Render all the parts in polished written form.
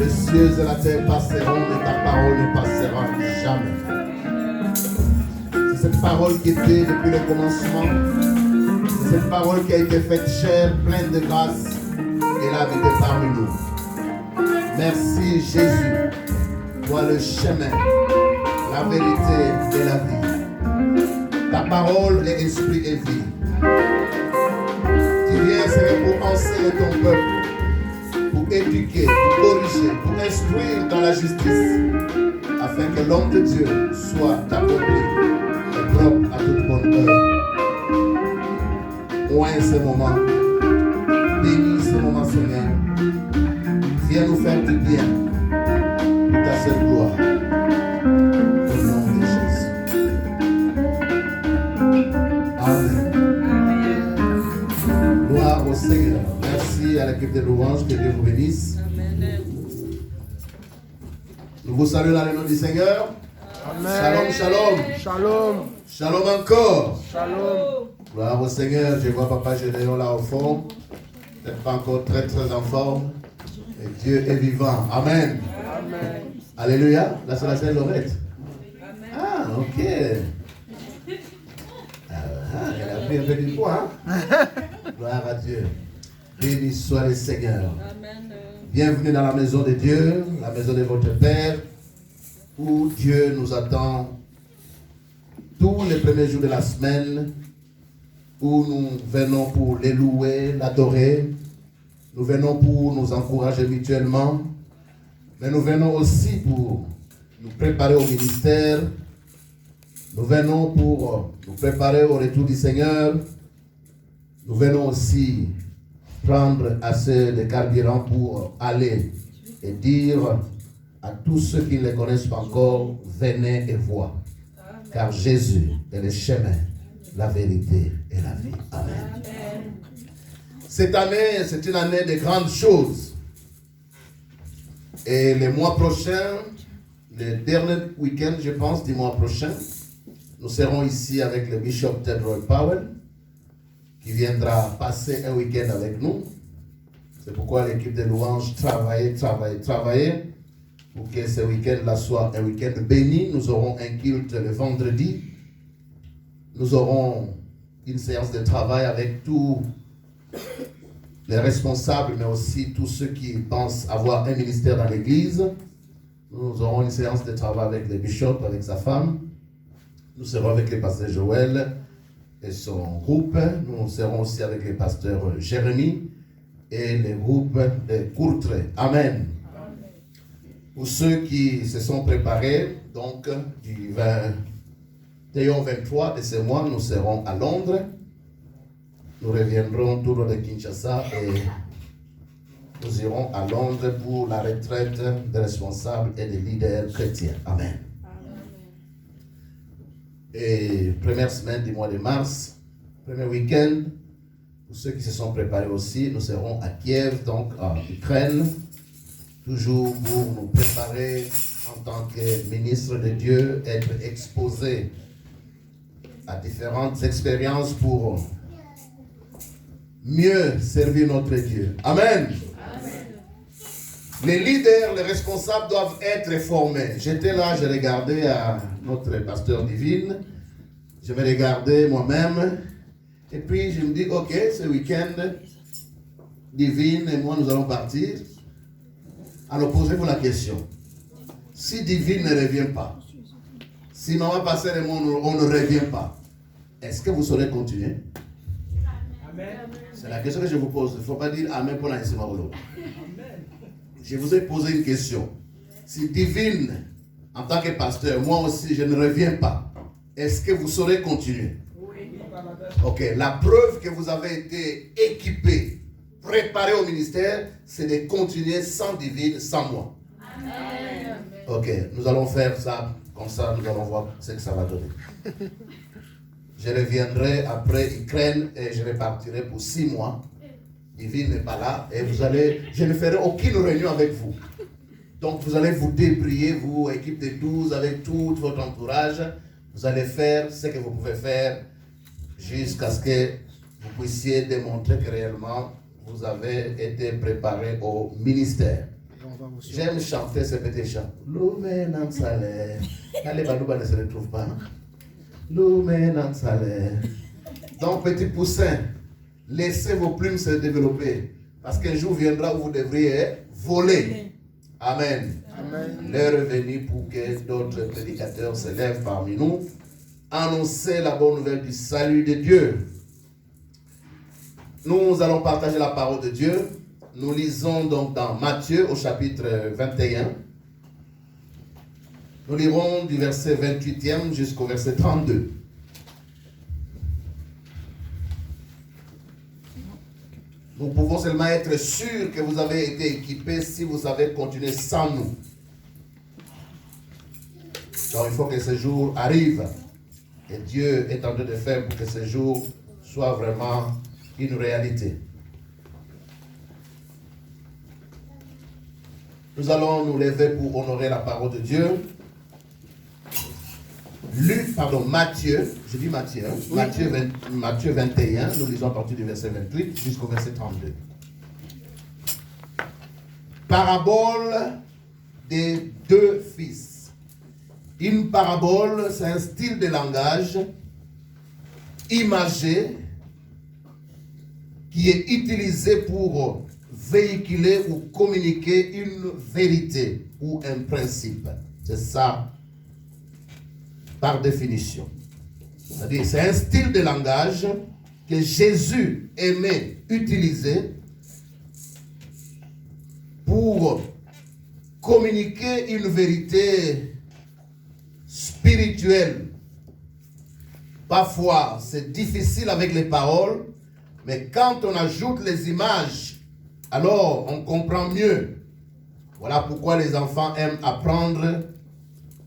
Les cieux et la terre passeront, mais ta parole ne passera jamais. C'est cette parole qui était depuis le commencement. C'est cette parole qui a été faite chair, pleine de grâce, et l'a habité parmi nous. Merci Jésus. Toi le chemin, la vérité et la vie. Ta parole est esprit et vie. Tu viens, Seigneur, pour enseigner ton peuple, pour éduquer, pour corriger, pour instruire dans la justice, afin que l'homme de Dieu soit accompli et propre à toute bonne œuvre. Oint ce moment, bénis ce moment, Seigneur. Viens nous faire du bien, pour ta seule gloire. Au nom de Jésus. Amen. Gloire au Seigneur. Merci à l'équipe de louanges, que Dieu vous bénisse. Amen. Nous vous saluons dans le nom du Seigneur. Amen. Shalom, shalom. Shalom. Shalom encore. Shalom. Gloire au Seigneur. Je vois Papa Gédéon là au fond. Peut-être pas encore très très en forme. Et Dieu est vivant. Amen. Amen. Alléluia. Là c'est la sœur Laurette. Amen. Ah, ok. Elle a pris un peu du poids. Hein? Gloire à Dieu. Béni soit le Seigneur. Amen. Bienvenue dans la maison de Dieu, la maison de votre Père, où Dieu nous attend tous les premiers jours de la semaine, où nous venons pour les louer, l'adorer. Nous venons pour nous encourager mutuellement, mais nous venons aussi pour nous préparer au ministère. Nous venons pour nous préparer au retour du Seigneur. Nous venons aussi prendre assez de carburant pour aller et dire à tous ceux qui ne les connaissent pas encore, venez et voient. Car Jésus est le chemin, la vérité et la vie. Amen. Cette année, c'est une année de grandes choses. Et le mois prochain, le dernier week-end, je pense, du mois prochain, nous serons ici avec le bishop Ted Roy Powell, qui viendra passer un week-end avec nous. C'est pourquoi l'équipe de louanges travaille pour que ce week-end-là soit un week-end béni. Nous aurons un culte le vendredi. Nous aurons une séance de travail avec tous les responsables, mais aussi tous ceux qui pensent avoir un ministère dans l'église. Nous aurons une séance de travail avec le bishop, avec sa femme. Nous serons avec le pasteur Joël et son groupe. Nous serons aussi avec le pasteur Jérémie et le groupe de Courtrai. Amen. Pour ceux qui se sont préparés, donc du 21 au 23 de ce mois, nous serons à Londres. Nous reviendrons autour de Kinshasa et nous irons à Londres pour la retraite des responsables et des leaders chrétiens. Amen. Et première semaine du mois de mars, premier week-end, pour ceux qui se sont préparés aussi, nous serons à Kiev, donc en Ukraine, toujours pour nous préparer en tant que ministre de Dieu, être exposé à différentes expériences pour mieux servir notre Dieu. Amen. Les leaders, les responsables doivent être formés. J'étais là, je regardais à notre pasteur Divine, je me regardais moi-même, et puis je me dis, ok, ce week-end, Divine et moi, nous allons partir. Alors posez-vous la question. Si Divine ne revient pas, si Maman Pasteur et moi, on ne revient pas, est-ce que vous saurez continuer? Amen. C'est la question que je vous pose. Il ne faut pas dire Amen pour l'enseignement. Je vous ai posé une question. Si Divine, en tant que pasteur, moi aussi, je ne reviens pas, est-ce que vous saurez continuer? Oui. Ok, la preuve que vous avez été équipé, préparé au ministère, c'est de continuer sans Divine, sans moi. Amen. Ok, nous allons faire ça, comme ça nous allons voir ce que ça va donner. Je reviendrai après Ukraine et je repartirai pour 6 mois. Divine n'est pas là et je ne ferai aucune réunion avec vous. Donc vous allez vous débrouiller, vous, équipe de 12, avec tout votre entourage. Vous allez faire ce que vous pouvez faire jusqu'à ce que vous puissiez démontrer que réellement vous avez été préparé au ministère. J'aime chanter ce petit chant. L'Oumenan Saleh. Allez, Balouba ne se retrouve pas. L'Oumenan Saleh. Donc, petit poussin, laissez vos plumes se développer. Parce qu'un jour viendra où vous devriez voler. Amen. Amen. L'heure est venue pour que d'autres prédicateurs se lèvent parmi nous. Annoncer la bonne nouvelle du salut de Dieu. Nous allons partager la parole de Dieu. Nous lisons donc dans Matthieu au chapitre 21. Nous lirons du verset 28e jusqu'au verset 32. Nous pouvons seulement être sûrs que vous avez été équipés si vous savez continuer sans nous. Donc il faut que ce jour arrive. Et Dieu est en train de faire pour que ce jour soit vraiment une réalité. Nous allons nous lever pour honorer la parole de Dieu. Matthieu, je dis Matthieu, hein? Oui. Matthieu 21, nous lisons à partir du verset 28 jusqu'au verset 32. Parabole des deux fils. Une parabole, c'est un style de langage imagé qui est utilisé pour véhiculer ou communiquer une vérité ou un principe. C'est ça, par définition. C'est-à-dire, c'est un style de langage que Jésus aimait utiliser pour communiquer une vérité spirituelle. Parfois, c'est difficile avec les paroles, mais quand on ajoute les images, alors on comprend mieux. Voilà pourquoi les enfants aiment apprendre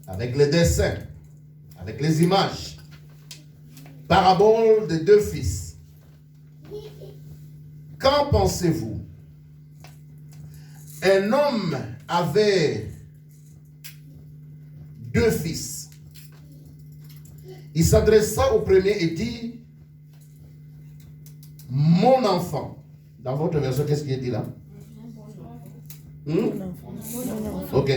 avec les dessins, avec les images. Parabole des deux fils. Qu'en pensez-vous? Un homme avait deux fils. Il s'adressa au premier et dit: mon enfant. Dans votre version, qu'est-ce qui est dit là? Ok.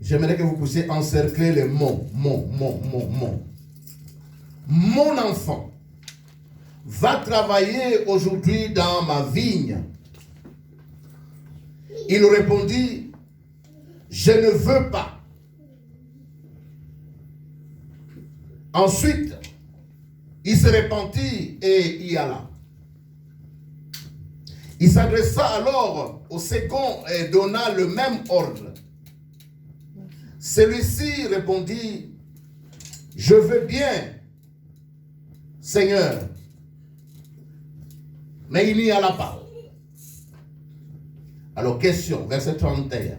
J'aimerais que vous puissiez encercler les mots. Mon enfant va travailler aujourd'hui dans ma vigne. Il répondit: je ne veux pas. Ensuite, il se repentit et y alla. Il s'adressa alors au second et donna le même ordre. Celui-ci répondit: je veux bien, Seigneur. Mais il n'y alla pas. Alors, question, verset 31.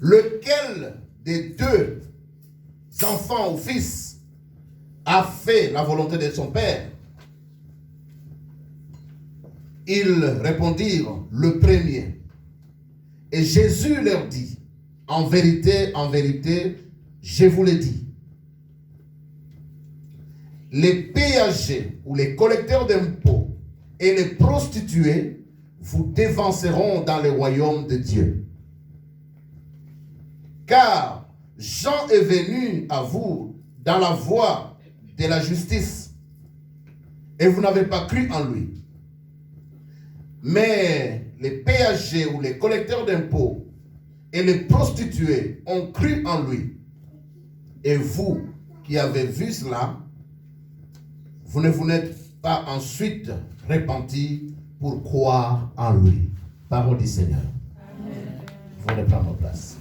Lequel des deux enfants ou fils a fait la volonté de son père? Ils répondirent: le premier. Et Jésus leur dit: en vérité, je vous le dis, les péagers ou les collecteurs d'impôts et les prostituées vous dévanceront dans le royaume de Dieu. Car Jean est venu à vous dans la voie de la justice, et vous n'avez pas cru en lui. Mais les péagers ou les collecteurs d'impôts et les prostituées ont cru en lui. Et vous qui avez vu cela, vous ne vous n'êtes pas ensuite repentis pour croire en lui. Parole du Seigneur. Amen. Vous venez prendre place.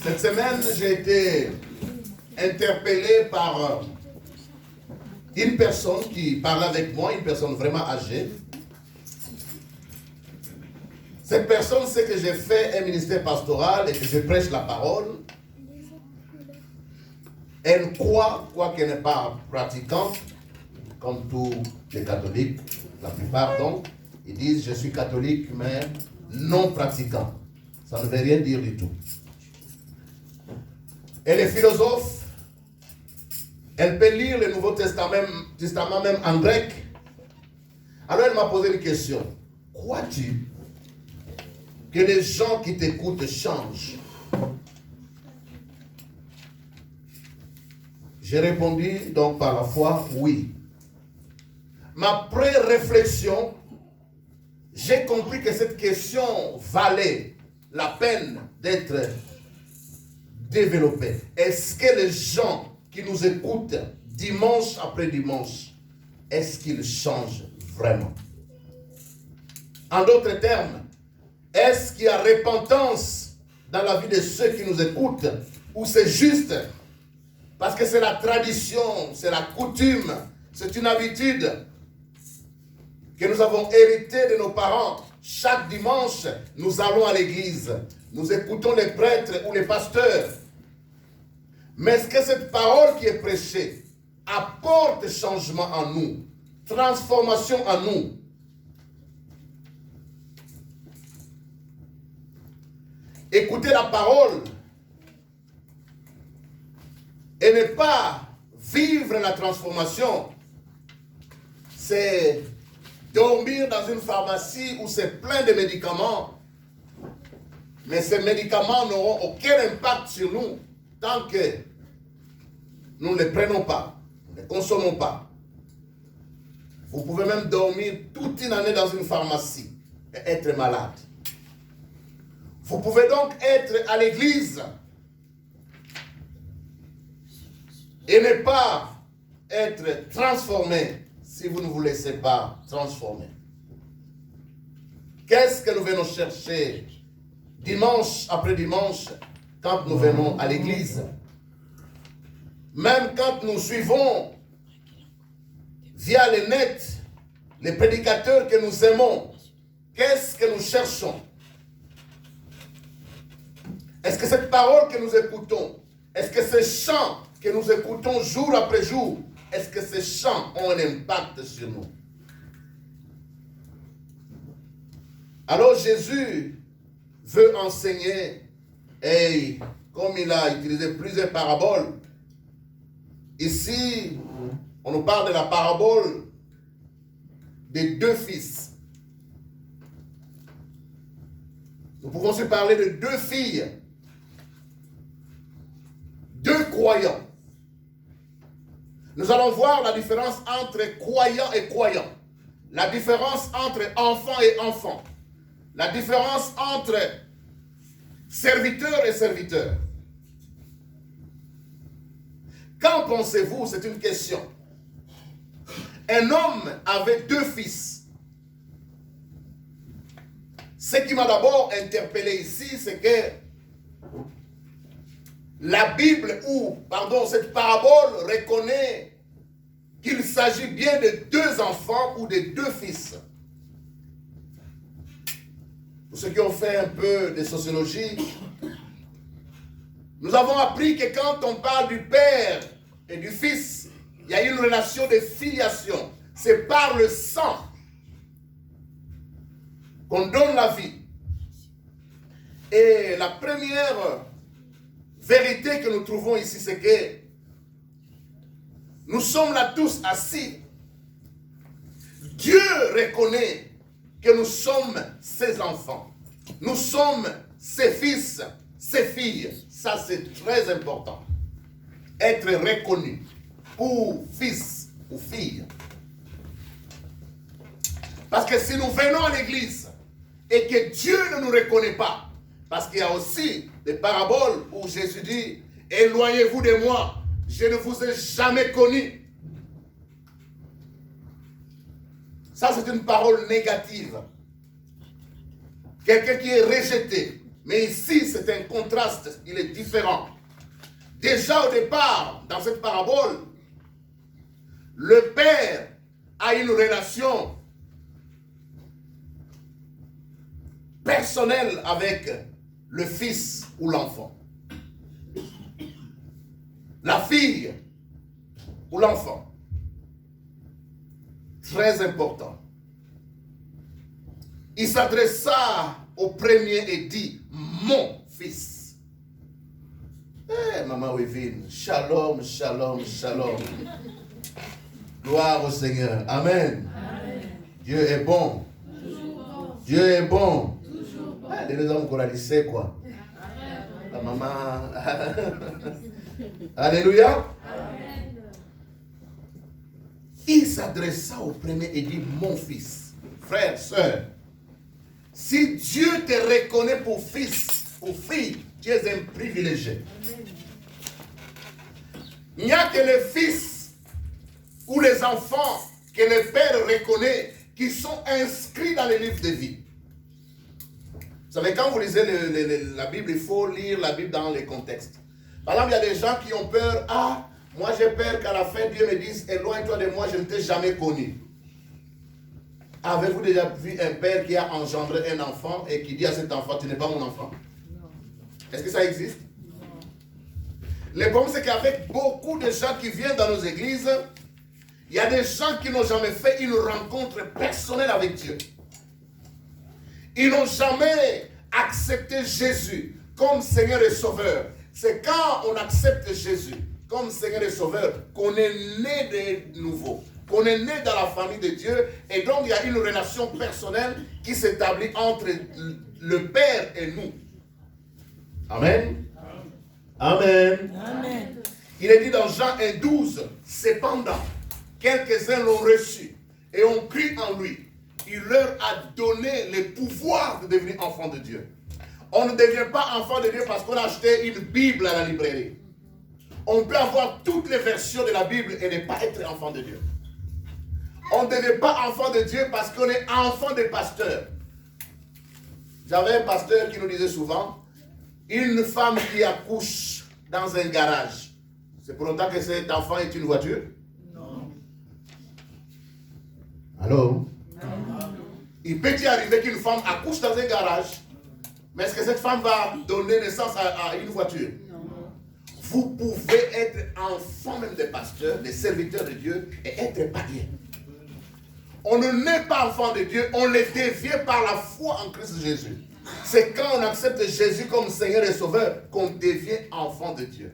Cette semaine, j'ai été interpellé par une personne qui parlait avec moi, une personne vraiment âgée. Cette personne sait que j'ai fait un ministère pastoral et que je prêche la parole. Elle croit, quoiqu'elle n'est pas pratiquante, comme tous les catholiques, la plupart donc, ils disent: je suis catholique mais non pratiquant. Ça ne veut rien dire du tout. Elle est philosophe. Elle peut lire le Nouveau Testament même en grec. Alors elle m'a posé une question. Crois-tu que les gens qui t'écoutent changent? J'ai répondu donc par la foi, oui. Ma pré-réflexion, j'ai compris que cette question valait la peine d'être développée. Est-ce que les gens qui nous écoutent dimanche après dimanche, est-ce qu'ils changent vraiment? En d'autres termes, est-ce qu'il y a repentance dans la vie de ceux qui nous écoutent, ou c'est juste parce que c'est la tradition, c'est la coutume, c'est une habitude que nous avons héritée de nos parents? Chaque dimanche, nous allons à l'église, nous écoutons les prêtres ou les pasteurs. Mais est-ce que cette parole qui est prêchée apporte changement en nous, transformation en nous? Écouter la parole et ne pas vivre la transformation, c'est dormir dans une pharmacie où c'est plein de médicaments, mais ces médicaments n'auront aucun impact sur nous tant que nous ne les prenons pas, nous ne les consommons pas. Vous pouvez même dormir toute une année dans une pharmacie et être malade. Vous pouvez donc être à l'église et ne pas être transformé si vous ne vous laissez pas transformer. Qu'est-ce que nous venons chercher dimanche après dimanche quand nous venons à l'église? Même quand nous suivons via le net les prédicateurs que nous aimons, qu'est-ce que nous cherchons? Est-ce que cette parole que nous écoutons, est-ce que ces chants que nous écoutons jour après jour, est-ce que ces chants ont un impact sur nous? Alors Jésus veut enseigner, et comme il a utilisé plusieurs paraboles, ici, on nous parle de la parabole des deux fils. Nous pouvons aussi parler de deux filles, deux croyants. Nous allons voir la différence entre croyants et croyants, la différence entre enfants et enfants, la différence entre serviteurs et serviteurs. Qu'en pensez-vous? C'est une question. Un homme avait deux fils. Ce qui m'a d'abord interpellé ici, c'est que la Bible, cette parabole reconnaît qu'il s'agit bien de deux enfants ou de deux fils. Pour ceux qui ont fait un peu de sociologie, nous avons appris que quand on parle du père et du fils, il y a une relation de filiation. C'est par le sang qu'on donne la vie. Et la première vérité que nous trouvons ici, c'est que nous sommes là tous assis. Dieu reconnaît que nous sommes ses enfants. Nous sommes ses fils, ses filles. Ça, c'est très important. Être reconnu pour fils ou fille. Parce que si nous venons à l'église et que Dieu ne nous reconnaît pas, parce qu'il y a aussi des paraboles où Jésus dit « Éloignez-vous de moi, je ne vous ai jamais connu. » Ça, c'est une parole négative. Quelqu'un qui est rejeté. Mais ici, c'est un contraste, il est différent. Déjà au départ, dans cette parabole, le père a une relation personnelle avec le fils ou l'enfant. La fille ou l'enfant. Très important. Il s'adressa au premier et dit, mon fils. Maman Wivine, shalom, shalom, shalom. Gloire au Seigneur. Amen. Amen. Dieu est bon. Toujours bon. Dieu est bon. Toujours Ah, les hommes qu'on a dit, c'est quoi? La maman. Alléluia. Il s'adressa au premier et dit, mon fils, frère, soeur, si Dieu te reconnaît pour fils ou fille, tu es un privilégié. Il n'y a que les fils ou les enfants que le Père reconnaît qui sont inscrits dans les livres de vie. Vous savez, quand vous lisez la Bible, il faut lire la Bible dans les contextes. Par exemple, il y a des gens qui ont peur. Ah, moi j'ai peur qu'à la fin, Dieu me dise, éloigne-toi de moi, je ne t'ai jamais connu. Avez-vous déjà vu un père qui a engendré un enfant et qui dit à cet enfant, tu n'es pas mon enfant? Non. Est-ce que ça existe? Non. Le problème, c'est qu'avec beaucoup de gens qui viennent dans nos églises, il y a des gens qui n'ont jamais fait une rencontre personnelle avec Dieu. Ils n'ont jamais accepté Jésus comme Seigneur et Sauveur. C'est quand on accepte Jésus comme Seigneur et Sauveur qu'on est né de nouveau, qu'on est né dans la famille de Dieu, et donc il y a une relation personnelle qui s'établit entre le Père et nous. Amen. Amen. Amen. Il est dit dans Jean 1,12, cependant, quelques-uns l'ont reçu et ont cru en lui. Il leur a donné le pouvoir de devenir enfants de Dieu. On ne devient pas enfant de Dieu parce qu'on a acheté une Bible à la librairie. On peut avoir toutes les versions de la Bible et ne pas être enfant de Dieu. On ne devient pas enfant de Dieu parce qu'on est enfant de pasteur. J'avais un pasteur qui nous disait souvent, une femme qui accouche dans un garage, c'est pour longtemps que cet enfant est une voiture? Non. Allô? Il peut y arriver qu'une femme accouche dans un garage, mais est-ce que cette femme va donner naissance à une voiture? Non. Vous pouvez être enfant même des pasteurs, des serviteurs de Dieu et être païen. On ne naît pas enfant de Dieu, on le devient par la foi en Christ Jésus. C'est quand on accepte Jésus comme Seigneur et Sauveur qu'on devient enfant de Dieu.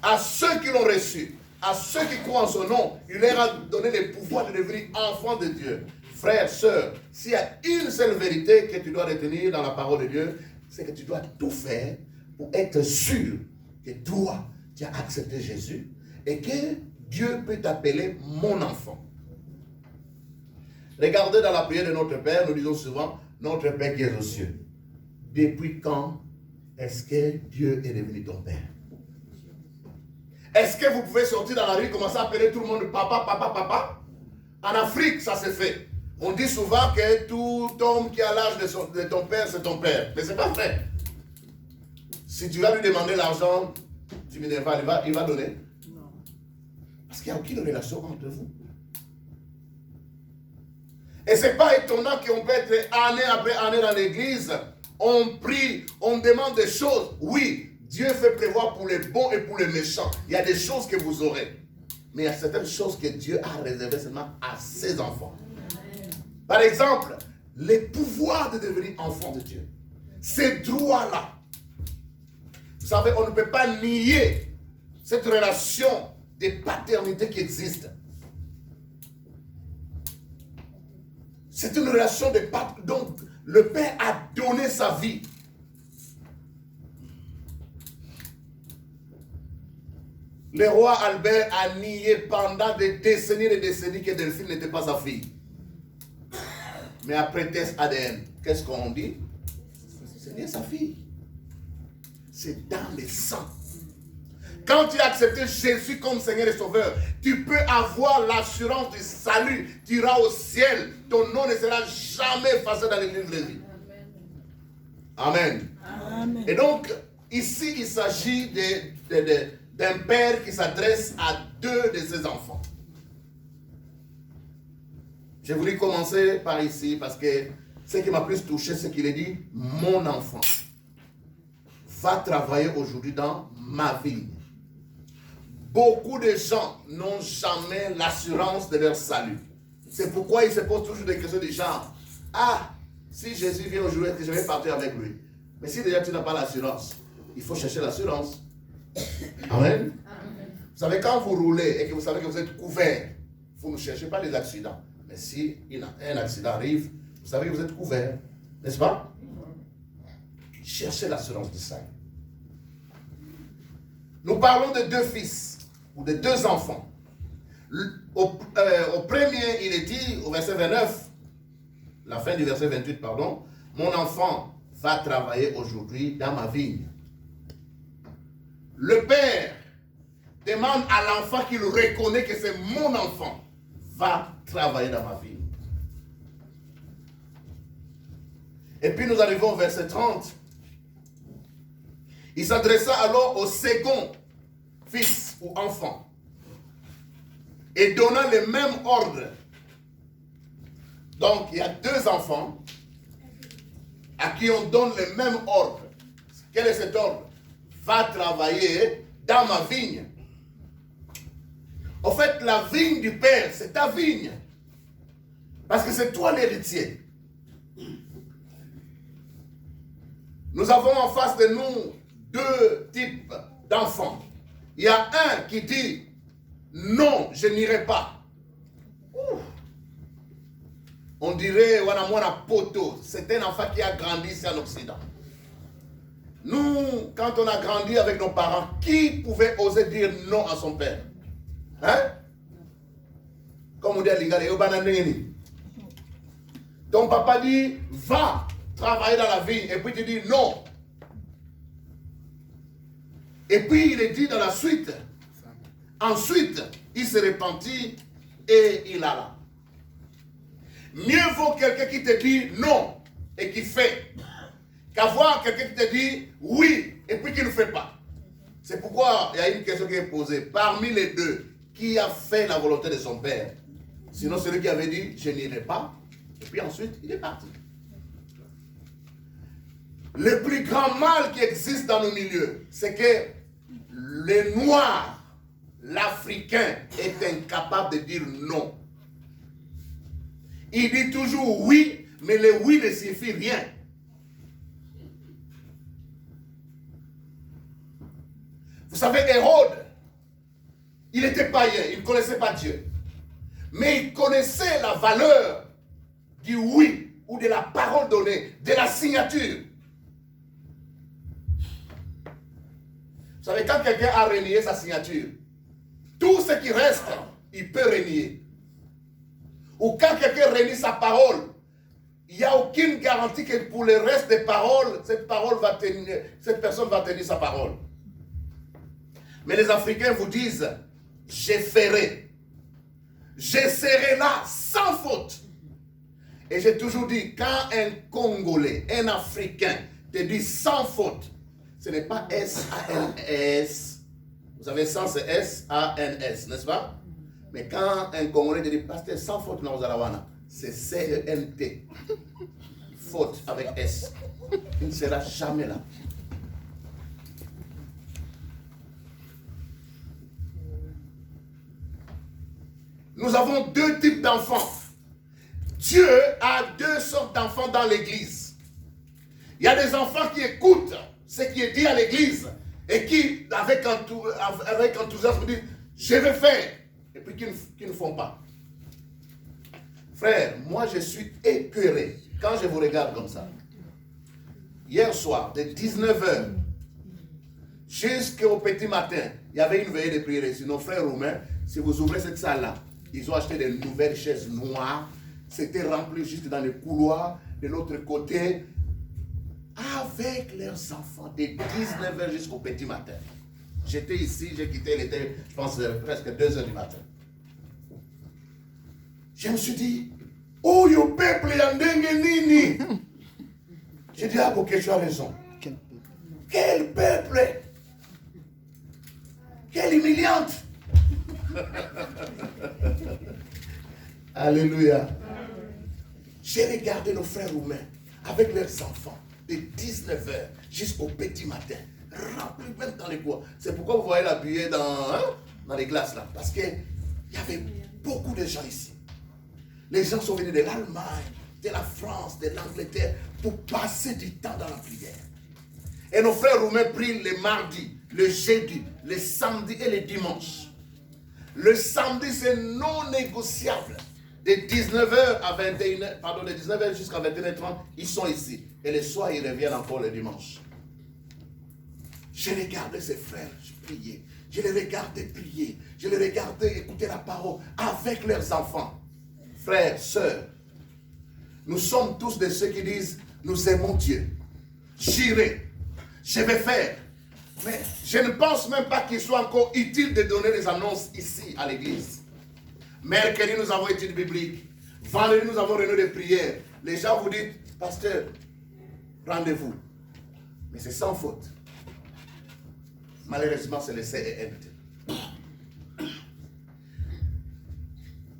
À ceux qui l'ont reçu, à ceux qui croient en son nom, il leur a donné le pouvoir de devenir enfants de Dieu. Frère, sœur, s'il y a une seule vérité que tu dois retenir dans la parole de Dieu, c'est que tu dois tout faire pour être sûr que toi, tu as accepté Jésus et que Dieu peut t'appeler mon enfant. Regardez dans la prière de notre Père, nous disons souvent, notre Père qui est aux cieux. Depuis quand est-ce que Dieu est devenu ton Père? Est-ce que vous pouvez sortir dans la rue et commencer à appeler tout le monde papa, papa, papa? En Afrique, ça se fait. On dit souvent que tout homme qui a l'âge de ton père, c'est ton père. Mais ce n'est pas vrai. Si tu vas lui demander l'argent, tu me dis, il va donner. Non. Parce qu'il n'y a aucune relation entre vous. Et ce n'est pas étonnant qu'on peut être année après année dans l'église. On prie, on demande des choses. Oui, Dieu fait prévoir pour les bons et pour les méchants. Il y a des choses que vous aurez. Mais il y a certaines choses que Dieu a réservées seulement à ses enfants. Par exemple, le pouvoir de devenir enfant de Dieu. Ces droits-là. Vous savez, on ne peut pas nier cette relation de paternité qui existe. C'est une relation de paternité. Donc, le Père a donné sa vie. Le roi Albert a nié pendant des décennies et des décennies que Delphine n'était pas sa fille. Mais après test ADN, qu'est-ce qu'on dit? C'est bien sa fille. C'est dans le sang. Quand tu as accepté Jésus comme Seigneur et Sauveur, tu peux avoir l'assurance du salut. Tu iras au ciel. Ton nom ne sera jamais effacé dans les livres de vie. Amen. Amen. Et donc, ici, il s'agit d'un père qui s'adresse à deux de ses enfants. J'ai voulu commencer par ici parce que ce qui m'a plus touché, c'est qu'il a dit, mon enfant va travailler aujourd'hui dans ma vie. Beaucoup de gens n'ont jamais l'assurance de leur salut. C'est pourquoi ils se posent toujours des questions du genre, ah, si Jésus vient aujourd'hui, est-ce que je vais partir avec lui? Mais si déjà tu n'as pas l'assurance, il faut chercher l'assurance. Amen. Vous savez, quand vous roulez et que vous savez que vous êtes couvert, vous ne cherchez pas les accidents. Mais si un accident arrive, vous savez que vous êtes couvert. N'est-ce pas? Cherchez l'assurance du salut. Nous parlons de 2 fils ou de 2 enfants. Au premier, il est dit au verset 29, la fin du verset 28, pardon, mon enfant va travailler aujourd'hui dans ma vigne. Le père demande à l'enfant qu'il reconnaît que c'est mon enfant, va travailler dans ma vigne. Et puis nous arrivons au verset 30. Il s'adressa alors au second fils ou enfant et donna le même ordre. Donc il y a 2 enfants à qui on donne le même ordre. Quel est cet ordre? Va travailler dans ma vigne. En fait, la vigne du père, c'est ta vigne. Parce que c'est toi l'héritier. Nous avons en face de nous 2 types d'enfants. Il y a un qui dit non, je n'irai pas. On dirait Wanamona Poto. C'est un enfant qui a grandi ici en Occident. Nous, quand on a grandi avec nos parents, qui pouvait oser dire non à son père? Hein? Comme on dit à Lingale, ton papa dit va travailler dans la vigne et puis tu dis non. Et puis il est dit dans la suite. Ensuite, il se repentit et il alla. Mieux vaut quelqu'un qui te dit non et qui fait qu'avoir quelqu'un qui te dit oui et puis qui ne fait pas. C'est pourquoi il y a une question qui est posée. Parmi les 2, qui a fait la volonté de son père? Sinon, celui qui avait dit je n'irai pas. Et puis ensuite, il est parti. Le plus grand mal qui existe dans nos milieux, c'est que le noir, l'Africain, est incapable de dire non. Il dit toujours oui, mais le oui ne signifie rien. Vous savez, Hérode, il était païen, il ne connaissait pas Dieu. Mais il connaissait la valeur du oui ou de la parole donnée, de la signature. Vous savez, quand quelqu'un a renié sa signature, tout ce qui reste, il peut renier. Ou quand quelqu'un renie sa parole, il n'y a aucune garantie que pour le reste des paroles, cette personne va tenir sa parole. Mais les Africains vous disent, je ferai. Je serai là sans faute. Et j'ai toujours dit, quand un Congolais, un Africain te dit sans faute, ce n'est pas S-A-N-S. Vous savez, sans c'est S-A-N-S, n'est-ce pas? Mais quand un Congolais te dit, pasteur, sans faute, c'est C-E-N-T. Faute avec S. Il ne sera jamais là. Nous avons 2 types d'enfants. Dieu a 2 sortes d'enfants dans l'église. Il y a des enfants qui écoutent ce qui est dit à l'église et qui, avec enthousiasme, disent je vais faire, et puis qui ne font pas. Frère, moi je suis écœuré quand je vous regarde comme ça. Hier soir, de 19h jusqu'au petit matin, il y avait une veillée de prière ici. Nos frères roumains, si vous ouvrez cette salle-là, ils ont acheté de nouvelles chaises noires. C'était rempli juste dans les couloirs de l'autre côté, avec leurs enfants de 19h jusqu'au petit matin. J'étais ici, j'ai quitté, il était, je pense, presque 2h du matin. Je me suis dit, oh, yo peuple, yandenge nini. J'ai dit, ah, ok, tu as raison. Quel peuple! Quelle humiliante! Alléluia. J'ai regardé nos frères roumains avec leurs enfants de 19h jusqu'au petit matin, remplis même dans les bois. C'est pourquoi vous voyez la buée dans les glaces là, parce qu'il y avait beaucoup de gens ici. Les gens sont venus de l'Allemagne, de la France, de l'Angleterre pour passer du temps dans la prière. Et nos frères roumains prient le mardi, le jeudi, le samedi et le dimanche. Le samedi, c'est non négociable. de 19h à 21h, pardon, de 19h jusqu'à 21h30, ils sont ici. Et le soir, ils reviennent encore le dimanche. Je regardais ces frères prier. Je les regardais prier. Je les regardais écouter la parole avec leurs enfants. Frères, sœurs, nous sommes tous de ceux qui disent, nous aimons Dieu. J'irai, je vais faire. Mais je ne pense même pas qu'il soit encore utile de donner des annonces ici à l'église. Mercredi, nous avons étude biblique. Vendredi, nous avons réunion de prière. Les gens vous disent, pasteur, rendez-vous. Mais c'est sans faute. Malheureusement, c'est le CENT.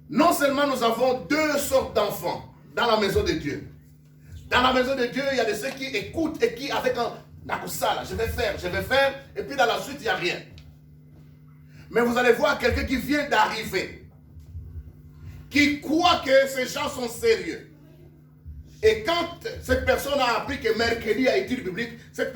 Non seulement nous avons deux sortes d'enfants dans la maison de Dieu. Dans la maison de Dieu, il y a de ceux qui écoutent et qui, avec un nakoussala, je vais faire, et puis dans la suite, il n'y a rien. Mais vous allez voir quelqu'un qui vient d'arriver, qui croit que ces gens sont sérieux. Et quand cette personne a appris que mercredi a étude biblique, cette